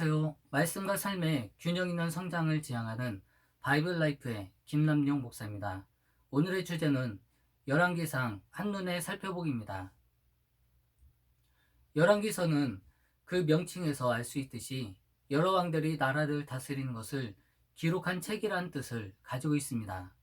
안녕하세요. 말씀과 삶의 균형 있는 성장을 지향하는 바이블 라이프의 김남용 목사입니다. 오늘의 주제는 열왕기상 한눈에 살펴보기입니다. 열왕기서는 그 명칭에서 알 수 있듯이 여러 왕들이 나라를 다스리는 것을 기록한 책이란 뜻을 가지고 있습니다.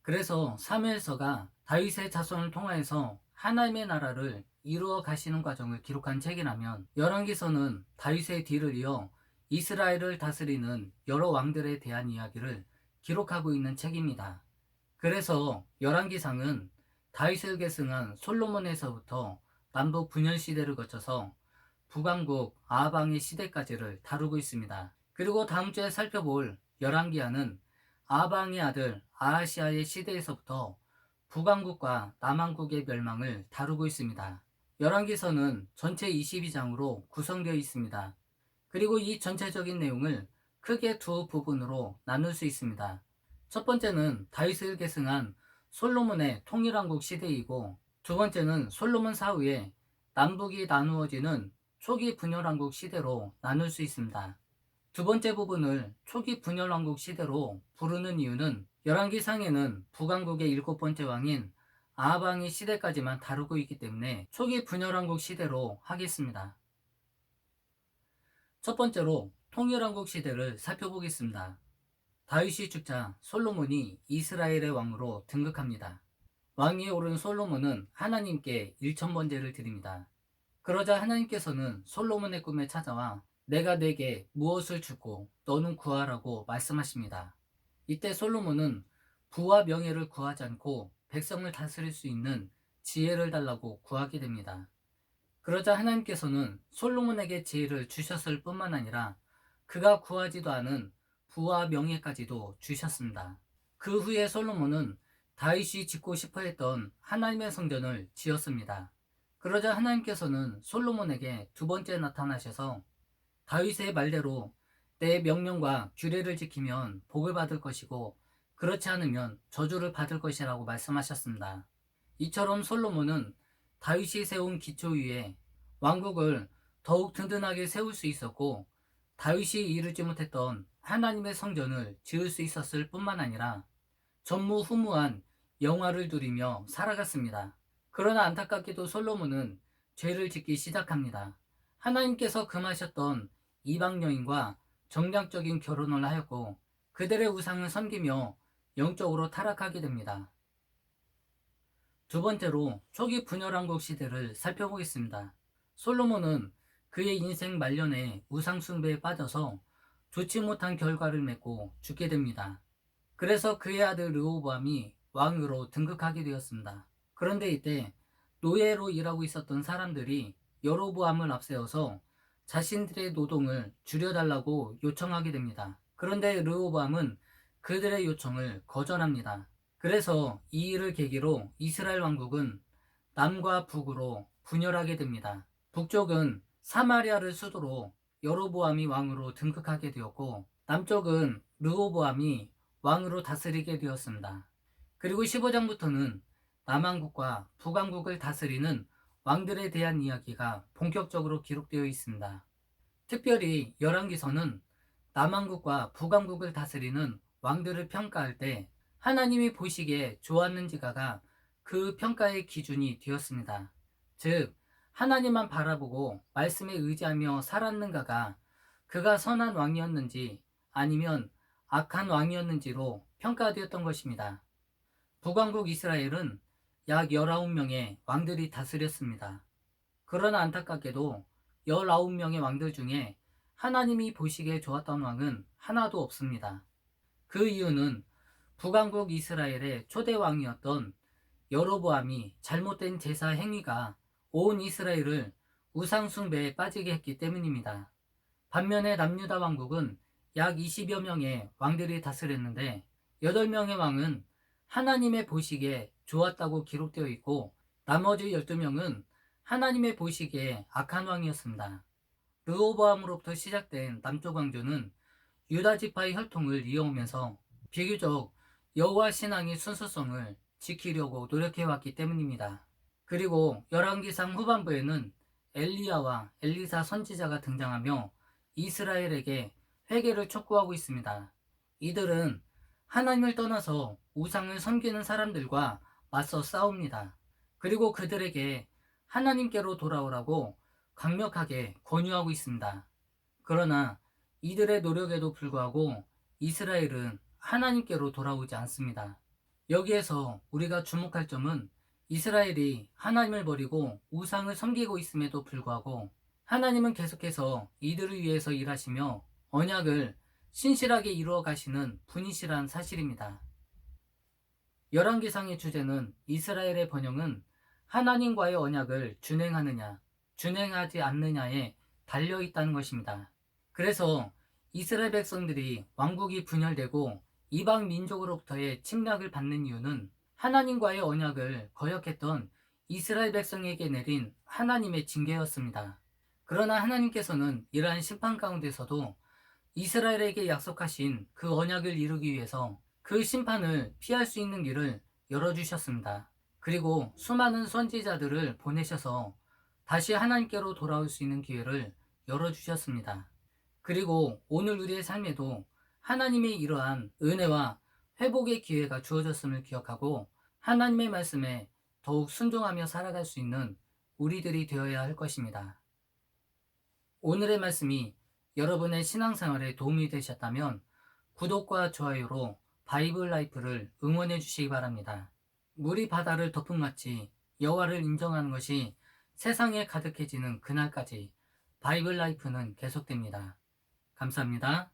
그래서 사무엘서가 다윗의 자손을 통하여서 하나님의 나라를 이루어 가시는 과정을 기록한 책이라면, 열왕기서는 다윗의 뒤를 이어 이스라엘을 다스리는 여러 왕들에 대한 이야기를 기록하고 있는 책입니다. 그래서 열왕기상은 다윗을 계승한 솔로몬에서부터 남북 분열 시대를 거쳐서 북왕국 아합왕의 시대까지를 다루고 있습니다. 그리고 다음 주에 살펴볼 열왕기하는 아합왕의 아들 아하시아의 시대에서부터 북왕국과 남왕국의 멸망을 다루고 있습니다. 열왕기서는 전체 22장으로 구성되어 있습니다. 그리고 이 전체적인 내용을 크게 두 부분으로 나눌 수 있습니다. 첫 번째는 다윗을 계승한 솔로몬의 통일왕국 시대이고, 두 번째는 솔로몬 사후에 남북이 나누어지는 초기 분열왕국 시대로 나눌 수 있습니다. 두 번째 부분을 초기 분열왕국 시대로 부르는 이유는 열왕기상에는 북왕국의 일곱 번째 왕인 아합왕의 시대까지만 다루고 있기 때문에 초기 분열왕국 시대로 하겠습니다. 첫 번째로 통일왕국 시대를 살펴보겠습니다. 다윗이 죽자 솔로몬이 이스라엘의 왕으로 등극합니다. 왕위에 오른 솔로몬은 하나님께 1000번제를 드립니다. 그러자 하나님께서는 솔로몬의 꿈에 찾아와 내가 네게 무엇을 주고 너는 구하라고 말씀하십니다. 이때 솔로몬은 부와 명예를 구하지 않고 백성을 다스릴 수 있는 지혜를 달라고 구하게 됩니다. 그러자 하나님께서는 솔로몬에게 지혜를 주셨을 뿐만 아니라 그가 구하지도 않은 부와 명예까지도 주셨습니다. 그 후에 솔로몬은 다윗이 짓고 싶어 했던 하나님의 성전을 지었습니다. 그러자 하나님께서는 솔로몬에게 두 번째 나타나셔서 다윗의 말대로 내 명령과 규례를 지키면 복을 받을 것이고 그렇지 않으면 저주를 받을 것이라고 말씀하셨습니다. 이처럼 솔로몬은 다윗이 세운 기초 위에 왕국을 더욱 든든하게 세울 수 있었고, 다윗이 이루지 못했던 하나님의 성전을 지을 수 있었을 뿐만 아니라 전무후무한 영화를 누리며 살아갔습니다. 그러나 안타깝게도 솔로몬은 죄를 짓기 시작합니다. 하나님께서 금하셨던 이방 여인과 정략적인 결혼을 하였고 그들의 우상을 섬기며 영적으로 타락하게 됩니다. 두 번째로 초기 분열왕국 시대를 살펴보겠습니다. 솔로몬은 그의 인생 말년에 우상 숭배에 빠져서 좋지 못한 결과를 맺고 죽게 됩니다. 그래서 그의 아들 르호보암이 왕으로 등극하게 되었습니다. 그런데 이때 노예로 일하고 있었던 사람들이 여로보암을 앞세워서 자신들의 노동을 줄여달라고 요청하게 됩니다. 그런데 르호보암은 그들의 요청을 거절합니다. 그래서 이 일을 계기로 이스라엘 왕국은 남과 북으로 분열하게 됩니다. 북쪽은 사마리아를 수도로 여로보암이 왕으로 등극하게 되었고, 남쪽은 르호보암이 왕으로 다스리게 되었습니다. 그리고 15장부터는 남왕국과 북왕국을 다스리는 왕들에 대한 이야기가 본격적으로 기록되어 있습니다. 특별히 열왕기서는 남왕국과 북왕국을 다스리는 왕들을 평가할 때 하나님이 보시기에 좋았는지가가 그 평가의 기준이 되었습니다. 즉, 하나님만 바라보고 말씀에 의지하며 살았는가가 그가 선한 왕이었는지 아니면 악한 왕이었는지로 평가되었던 것입니다. 북왕국 이스라엘은 약 19명의 왕들이 다스렸습니다. 그러나 안타깝게도 19명의 왕들 중에 하나님이 보시기에 좋았던 왕은 하나도 없습니다. 그 이유는 북왕국 이스라엘의 초대 왕이었던 여로보암이 잘못된 제사 행위가 온 이스라엘을 우상 숭배에 빠지게 했기 때문입니다. 반면에 남유다 왕국은 약 20여 명의 왕들이 다스렸는데 8명의 왕은 하나님의 보시기에 좋았다고 기록되어 있고 나머지 12명은 하나님의 보시기에 악한 왕이었습니다. 르호보암으로부터 시작된 남쪽 왕조는 유다 지파의 혈통을 이어오면서 비교적 여호와 신앙의 순수성을 지키려고 노력해왔기 때문입니다. 그리고 열왕기상 후반부에는 엘리야와 엘리사 선지자가 등장하며 이스라엘에게 회개를 촉구하고 있습니다. 이들은 하나님을 떠나서 우상을 섬기는 사람들과 맞서 싸웁니다. 그리고 그들에게 하나님께로 돌아오라고 강력하게 권유하고 있습니다. 그러나 이들의 노력에도 불구하고 이스라엘은 하나님께로 돌아오지 않습니다. 여기에서 우리가 주목할 점은 이스라엘이 하나님을 버리고 우상을 섬기고 있음에도 불구하고 하나님은 계속해서 이들을 위해서 일하시며 언약을 신실하게 이루어 가시는 분이시란 사실입니다. 열왕기상의 주제는 이스라엘의 번영은 하나님과의 언약을 준행하느냐, 준행하지 않느냐에 달려 있다는 것입니다. 그래서 이스라엘 백성들이 왕국이 분열되고 이방 민족으로부터의 침략을 받는 이유는 하나님과의 언약을 거역했던 이스라엘 백성에게 내린 하나님의 징계였습니다. 그러나 하나님께서는 이러한 심판 가운데서도 이스라엘에게 약속하신 그 언약을 이루기 위해서 그 심판을 피할 수 있는 길을 열어주셨습니다. 그리고 수많은 선지자들을 보내셔서 다시 하나님께로 돌아올 수 있는 기회를 열어주셨습니다. 그리고 오늘 우리의 삶에도 하나님의 이러한 은혜와 회복의 기회가 주어졌음을 기억하고 하나님의 말씀에 더욱 순종하며 살아갈 수 있는 우리들이 되어야 할 것입니다. 오늘의 말씀이 여러분의 신앙생활에 도움이 되셨다면 구독과 좋아요로 바이블 라이프를 응원해 주시기 바랍니다. 물이 바다를 덮음같이 여호와를 인정하는 것이 세상에 가득해지는 그날까지 바이블 라이프는 계속됩니다. 감사합니다.